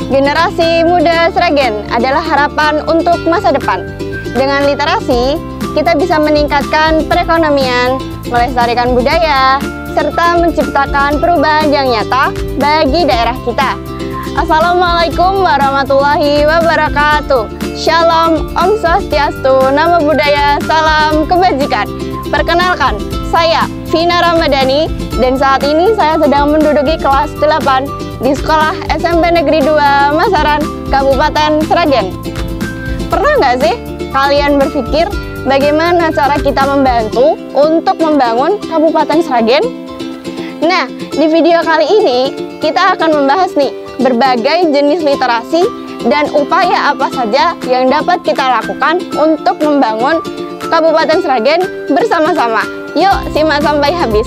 Generasi muda Sragen adalah harapan untuk masa depan. Dengan literasi, kita bisa meningkatkan perekonomian, melestarikan budaya, serta menciptakan perubahan yang nyata bagi daerah kita. Assalamualaikum warahmatullahi wabarakatuh. Shalom, Om Swastiastu, Namo Buddhaya, Salam Kebajikan. Perkenalkan, saya Vina Ramadhani dan saat ini saya sedang menduduki kelas 8 di Sekolah SMP Negeri 2 Masaran, Kabupaten Sragen. Pernah nggak sih kalian berpikir bagaimana cara kita membantu untuk membangun Kabupaten Sragen? Nah, di video kali ini kita akan membahas nih berbagai jenis literasi dan upaya apa saja yang dapat kita lakukan untuk membangun Kabupaten Sragen bersama-sama. Yuk simak sampai habis.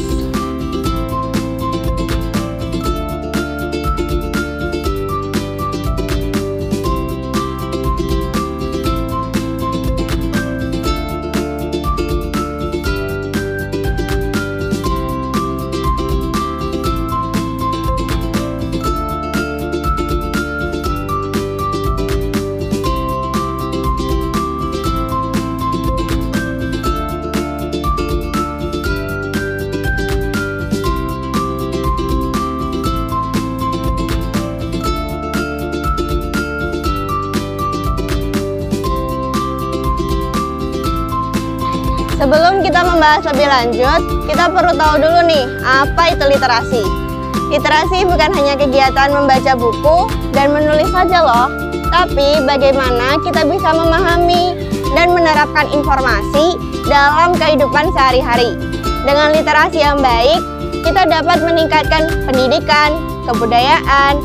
Sebelum kita membahas lebih lanjut, kita perlu tahu dulu nih, apa itu literasi. Literasi bukan hanya kegiatan membaca buku dan menulis saja loh, tapi bagaimana kita bisa memahami dan menerapkan informasi dalam kehidupan sehari-hari. Dengan literasi yang baik, kita dapat meningkatkan pendidikan, kebudayaan,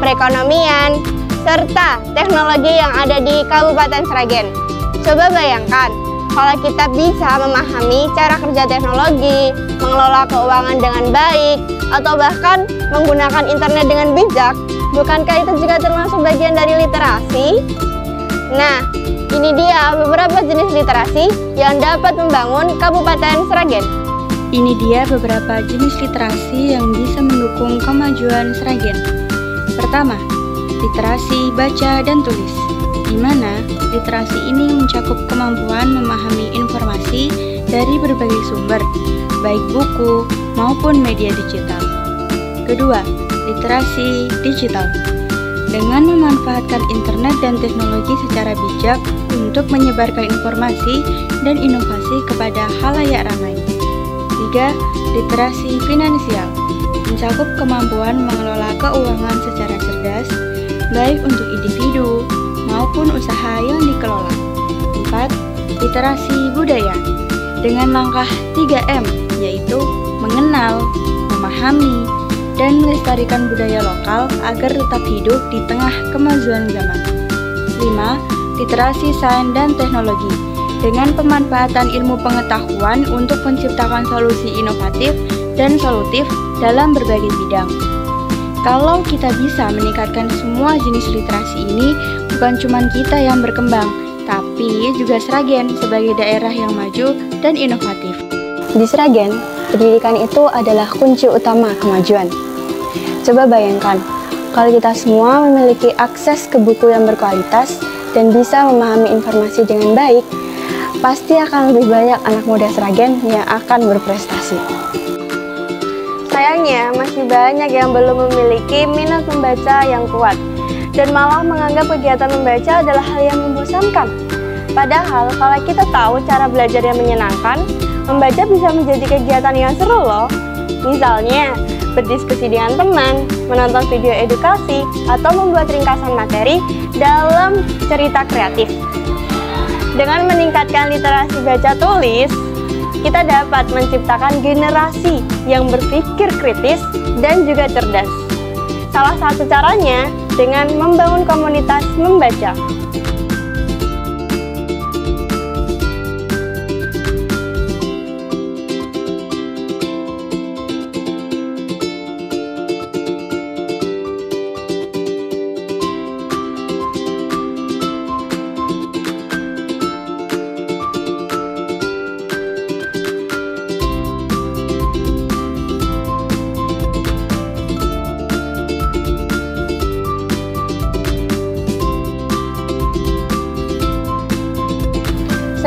perekonomian, serta teknologi yang ada di Kabupaten Sragen. Coba bayangkan, kalau kita bisa memahami cara kerja teknologi, mengelola keuangan dengan baik, atau bahkan menggunakan internet dengan bijak, bukankah itu juga termasuk bagian dari literasi? Nah, ini dia beberapa jenis literasi yang dapat membangun Kabupaten Sragen. Ini dia beberapa jenis literasi yang bisa mendukung kemajuan Sragen. Pertama, literasi baca dan tulis, di mana literasi ini mencakup kemampuan memahami informasi dari berbagai sumber, baik buku maupun media digital. Kedua, literasi digital, dengan memanfaatkan internet dan teknologi secara bijak untuk menyebarkan informasi dan inovasi kepada khalayak ramai. Tiga, literasi finansial, mencakup kemampuan mengelola keuangan secara cerdas, baik untuk individu maupun usaha yang dikelola. 4. Literasi budaya, dengan langkah 3M, yaitu mengenal, memahami, dan melestarikan budaya lokal agar tetap hidup di tengah kemajuan zaman. 5. Literasi sains dan teknologi, dengan pemanfaatan ilmu pengetahuan untuk menciptakan solusi inovatif dan solutif dalam berbagai bidang. Kalau kita bisa meningkatkan semua jenis literasi ini, bukan cuma kita yang berkembang, tapi juga Sragen sebagai daerah yang maju dan inovatif. Di Sragen, pendidikan itu adalah kunci utama kemajuan. Coba bayangkan, kalau kita semua memiliki akses ke buku yang berkualitas dan bisa memahami informasi dengan baik, pasti akan lebih banyak anak muda Sragen yang akan berprestasi. Sayangnya, masih banyak yang belum memiliki minat membaca yang kuat dan malah menganggap kegiatan membaca adalah hal yang membosankan. Padahal, kalau kita tahu cara belajar yang menyenangkan, membaca bisa menjadi kegiatan yang seru loh. Misalnya, berdiskusi dengan teman, menonton video edukasi, atau membuat ringkasan materi dalam cerita kreatif. Dengan meningkatkan literasi baca tulis, kita dapat menciptakan generasi yang berpikir kritis dan juga cerdas. Salah satu caranya dengan membangun komunitas membaca.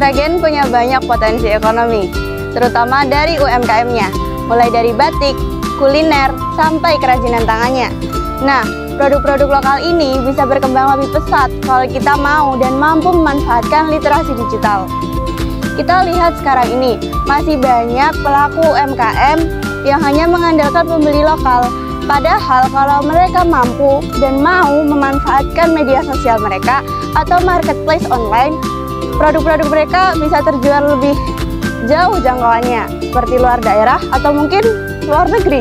Sragen punya banyak potensi ekonomi, terutama dari UMKM-nya, mulai dari batik, kuliner, sampai kerajinan tangannya. Nah, produk-produk lokal ini bisa berkembang lebih pesat kalau kita mau dan mampu memanfaatkan literasi digital. Kita lihat sekarang ini, masih banyak pelaku UMKM yang hanya mengandalkan pembeli lokal. Padahal kalau mereka mampu dan mau memanfaatkan media sosial mereka atau marketplace online, produk-produk mereka bisa terjual lebih jauh jangkauannya, seperti luar daerah atau mungkin luar negeri.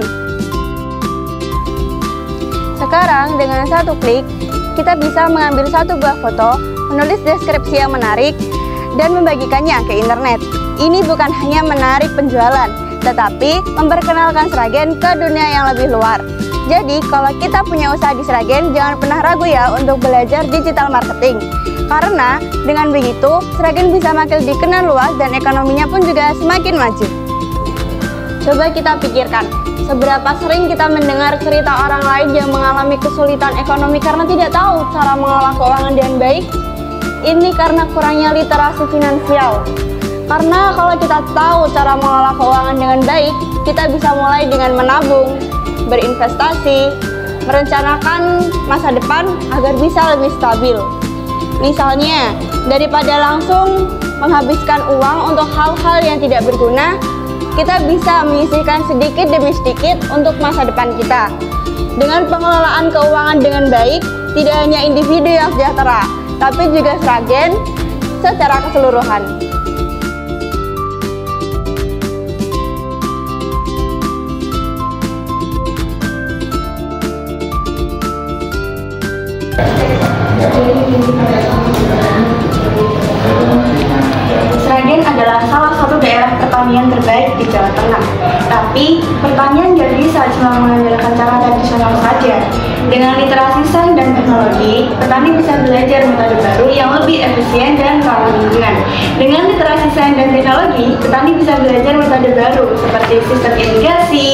Sekarang dengan satu klik, kita bisa mengambil satu buah foto, menulis deskripsi yang menarik, dan membagikannya ke internet. Ini bukan hanya menarik penjualan, tetapi memperkenalkan Sragen ke dunia yang lebih luar. Jadi, kalau kita punya usaha di Sragen, jangan pernah ragu ya untuk belajar digital marketing. Karena dengan begitu, Sragen bisa makin dikenal luas dan ekonominya pun juga semakin maju. Coba kita pikirkan, seberapa sering kita mendengar cerita orang lain yang mengalami kesulitan ekonomi karena tidak tahu cara mengelola keuangan dengan baik? Ini karena kurangnya literasi finansial. Karena kalau kita tahu cara mengelola keuangan dengan baik, kita bisa mulai dengan menabung, berinvestasi, merencanakan masa depan agar bisa lebih stabil. Misalnya, daripada langsung menghabiskan uang untuk hal-hal yang tidak berguna, kita bisa menyisihkan sedikit demi sedikit untuk masa depan kita. Dengan pengelolaan keuangan dengan baik, tidak hanya individu yang sejahtera, tapi juga Sragen secara keseluruhan. Sragen adalah salah satu daerah pertanian terbaik di Jawa Tengah. Tapi, pertanian tidak bisa cuma mengandalkan cara tradisional saja. Dengan literasi sains dan teknologi, petani bisa belajar metode baru yang lebih efisien dan ramah lingkungan. Dengan literasi sains dan teknologi, petani bisa belajar metode baru seperti sistem irigasi,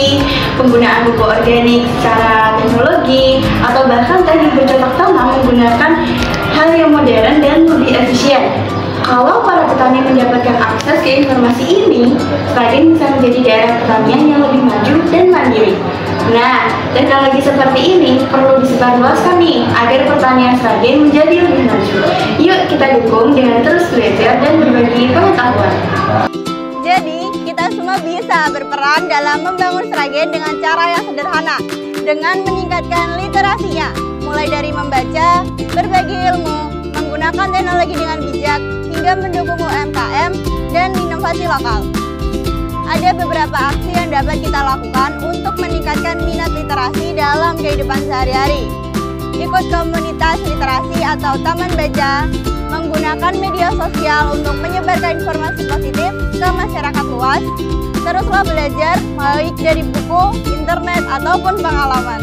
penggunaan pupuk organik secara teknologi, atau bahkan teknik bercocok tanam menggunakan hal yang modern dan lebih efisien. Kalau para petani mendapatkan akses ke informasi ini, Sragen bisa menjadi daerah pertanian yang lebih maju dan mandiri. Nah, teknologi seperti ini perlu disebarluaskan nih, agar pertanian Sragen menjadi lebih maju. Yuk kita dukung dengan terus belajar dan berbagi pengetahuan. Jadi, kita semua bisa berperan dalam membangun Sragen dengan cara yang sederhana, dengan meningkatkan literasinya, mulai dari membaca, berbagi ilmu, menggunakan teknologi dengan bijak, hingga mendukung UMKM dan inovasi lokal. Ada beberapa aksi yang dapat kita lakukan untuk meningkatkan minat literasi dalam kehidupan sehari-hari. Ikut komunitas literasi atau taman baca, menggunakan media sosial untuk menyebarkan informasi positif ke masyarakat luas, teruslah belajar baik dari buku, internet, ataupun pengalaman.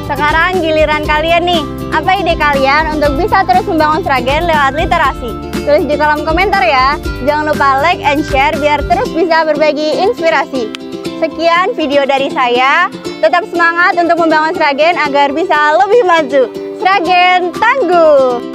Sekarang giliran kalian nih, apa ide kalian untuk bisa terus membangun Sragen lewat literasi? Tulis di kolom komentar ya. Jangan lupa like and share biar terus bisa berbagi inspirasi. Sekian video dari saya. Tetap semangat untuk membangun Sragen agar bisa lebih maju. Sragen tangguh!